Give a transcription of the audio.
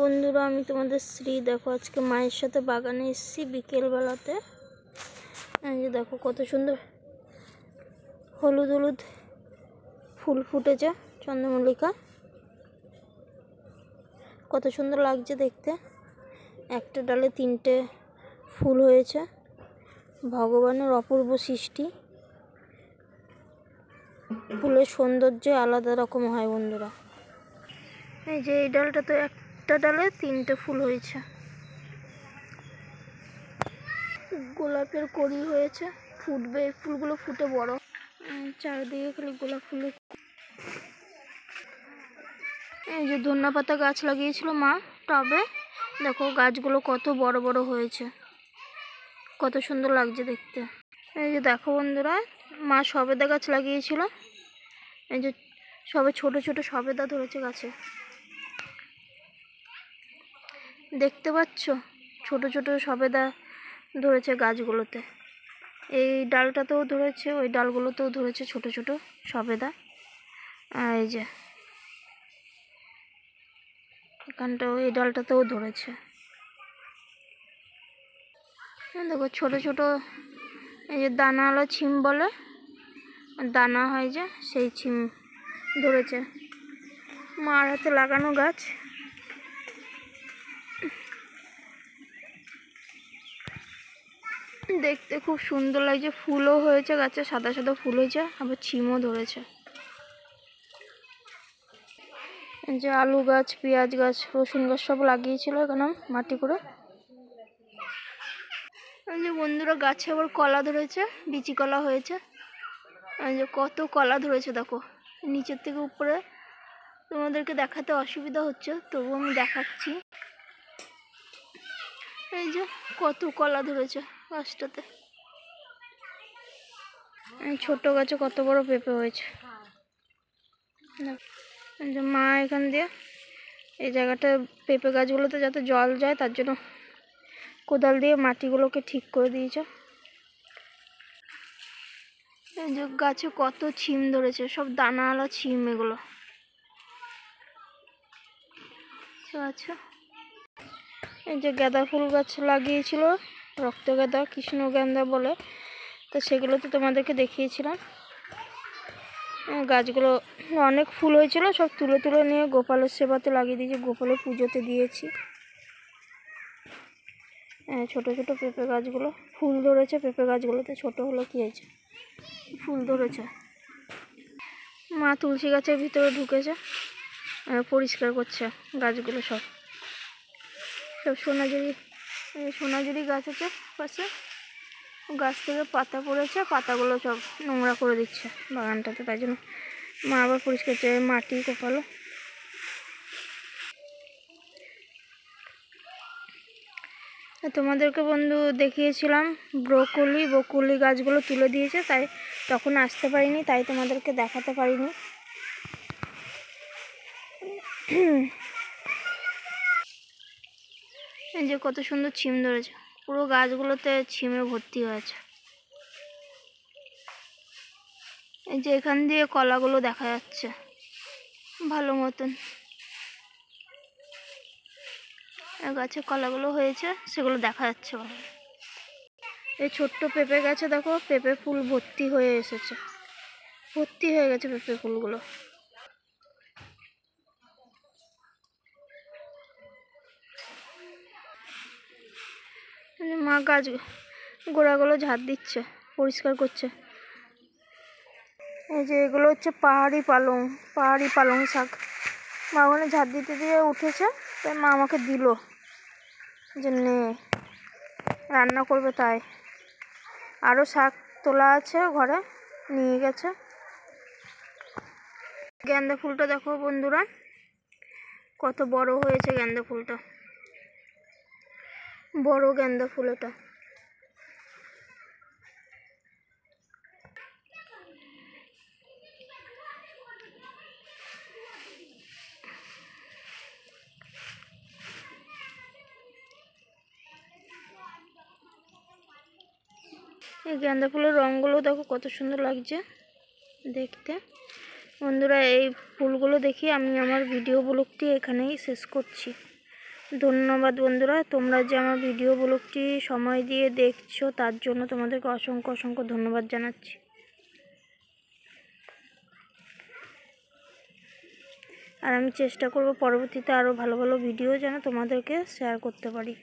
বন্ধুরা, আমি তোমাদের শ্রী। দেখো, আজকে মায়ের সাথে বাগানে এসেছি বিকেলবেলাতে। এই যে দেখো কত সুন্দর হলুদ হলুদ ফুল ফুটেছে, চন্দ্রমল্লিকা। কত সুন্দর লাগছে দেখতে। একটা ডালে 3টে ফুল হয়েছে। ভগবানের অপূর্ব সৃষ্টি। ফুলের সৌন্দর্য আলাদা রকম হয় বন্ধুরা। এই যে এই ডালটা তো একটা ডালে 3টে ফুল হয়েছে। গোলাপের কড়ি হয়েছে, ফুটবে। ফুলগুলো ফুটে বড়। চারিদিকে খালি গোলাপ ফুলের। এই যে ধনেপাতা গাছ লাগিয়েছিল মা টবে। দেখো গাছগুলো কত বড় বড় হয়েছে, কত সুন্দর লাগছে দেখতে। এই যে দেখো বন্ধুরা, মা সবেদা গাছ লাগিয়েছিল। এই যে সবে ছোট ছোট সবেদা ধরেছে গাছে, দেখতে পাচ্ছ? ছোট ছোট সবেদা ধরেছে গাছগুলোতে। এই ডালটাতেও ধরেছে, ওই ডালগুলোতেও ধরেছে ছোট ছোট সবেদা। আর এই যে এখানটাও এই ডালটাতেও ধরেছে। দেখো ছোট ছোট এই যে দানাওয়ালা ছিম বলে, দানা হয় যে সেই ছিম ধরেছে। মার হাতে লাগানো গাছ। দেখতে খুব সুন্দর লাগছে। ফুলও হয়েছে গাছে, সাদা সাদা ফুল হয়েছে, আবার ছিমও ধরেছে। যে আলু গাছ, পেঁয়াজ গাছ, রসুন গাছ সব লাগিয়েছিল এখানে মাটি করে। এই যে বন্ধুরা, গাছে আবার কলা ধরেছে, বিচি কলা হয়েছে। এই যে কত কলা ধরেছে দেখো, নিচের থেকে উপরে তোমাদেরকে দেখাতে অসুবিধা হচ্ছে, তবু আমি দেখাচ্ছি। এই যে কত কলা ধরেছে গাছটাতে। ছোট গাছে কত বড় পেঁপে হয়েছে। যে মা এখান দিয়ে এই জায়গাটা পেঁপে গাছগুলোতে যাতে জল যায় তার জন্য কোদাল দিয়ে মাটিগুলোকে ঠিক করে দিয়েছে। এই যে গাছে কত ছিম ধরেছে, সব দানাওয়ালা ছিম এগুলো। আচ্ছা, এই যে গাঁদা ফুল গাছ লাগিয়েছিল, রক্ত গাঁদা, কৃষ্ণ গাঁদা বলে, তো সেগুলো তো তোমাদেরকে দেখিয়েছিলাম। গাছগুলো অনেক ফুল হয়েছিল, সব তুলে তুলে নিয়ে গোপালের সেবাতে লাগিয়ে দিয়েছি, গোপালের পুজোতে দিয়েছি। ছোট ছোট পেঁপে গাছগুলো ফুল ধরেছে। পেঁপে গাছগুলোতে ছোট হলো কি হয়েছে, ফুল ধরেছে। মা তুলসী গাছের ভিতরে ঢুকেছে, পরিষ্কার করছে গাছগুলো। সব সোনাঝুরি গাছ আছে পাশে, গাছ থেকে পাতা পড়েছে, পাতাগুলো সব নোংরা করে দিচ্ছে বাগানটাতে, তাই জন্য মা আবার পরিষ্কার করছে। মাটি কোপালো। তোমাদেরকে বন্ধু দেখিয়েছিলাম বকুলি গাছগুলো তুলে দিয়েছে, তাই তখন আসতে পারিনি, তাই তোমাদেরকে দেখাতে পারিনি। এই যে কত সুন্দর ছিম ধরেছে, পুরো গাছগুলোতে ছিমে ভর্তি হয়েছে। এই যে এখান দিয়ে কলাগুলো দেখা যাচ্ছে ভালো মতন। গাছে কলাগুলো হয়েছে, সেগুলো দেখা যাচ্ছে ভালো। এই ছোট্ট পেঁপে গাছে দেখো পেঁপে ফুল ভর্তি হয়ে এসেছে, ভর্তি হয়ে গেছে পেঁপে ফুলগুলো। মা গাছ গোড়াগুলো ঝাড় দিচ্ছে, পরিষ্কার করছে। এই যে এগুলো হচ্ছে পাহাড়ি পালং শাক। মা ওখানে ঝাড় দিতে দিয়ে উঠেছে, তাই মা আমাকে দিল যে নে, রান্না করবে তাই। আরও শাক তোলা আছে ঘরে, নিয়ে গেছে। গেন্দা ফুলটা দেখো বন্ধুরা, কত বড় হয়েছে গেন্দা ফুলটা, বড় গেন্দা ফুল এটা। এই গেন্দা ফুলের রঙগুলো দেখো কত সুন্দর লাগছে দেখতে। বন্ধুরা, এই ফুলগুলো দেখি আমি আমার ভিডিও ব্লগটি এখানেই শেষ করছি। ধন্যবাদ বন্ধুরা, তোমরা যে আমার ভিডিও ব্লগটি সময় দিয়ে দেখছো তার জন্য তোমাদেরকে অসংখ্য অসংখ্য ধন্যবাদ জানাচ্ছি। আর আমি চেষ্টা করব পরবর্তীতে আরও ভালো ভালো ভিডিও যেন তোমাদেরকে শেয়ার করতে পারি।